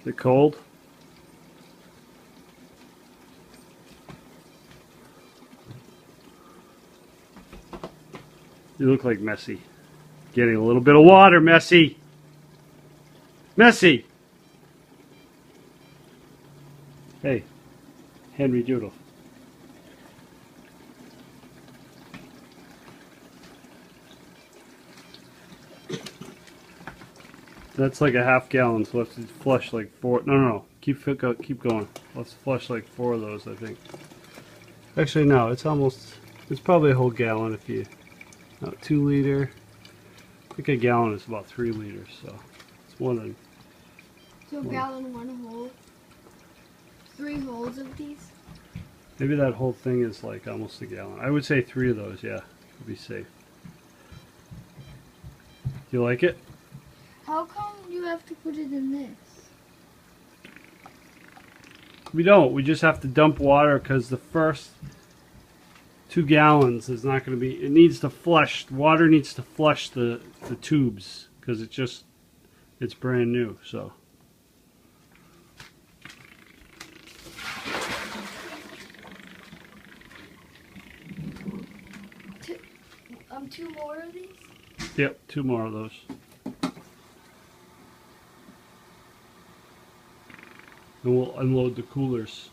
Is it cold? You look like Messi. Getting a little bit of water, Messi. Messi. Hey, Henry Doodle. That's like a half gallon, so let's flush like four. No. Keep going. Let's flush like four of those, I think. Actually, no. It's probably a whole gallon if you. No, 2 liter. I think a gallon is about 3 liters, so it's more than. So a gallon, 1 hole. 3 holes of these. Maybe that whole thing is like almost a gallon. I would say 3 of those. Yeah, to be safe. You like it? How come you have to put it in this? We don't. We just have to dump water because the first 2 gallons is not going to be. It needs to flush. Water needs to flush the tubes because it's brand new. So. Two more of these? Yep, 2 more of those. And we'll unload the coolers.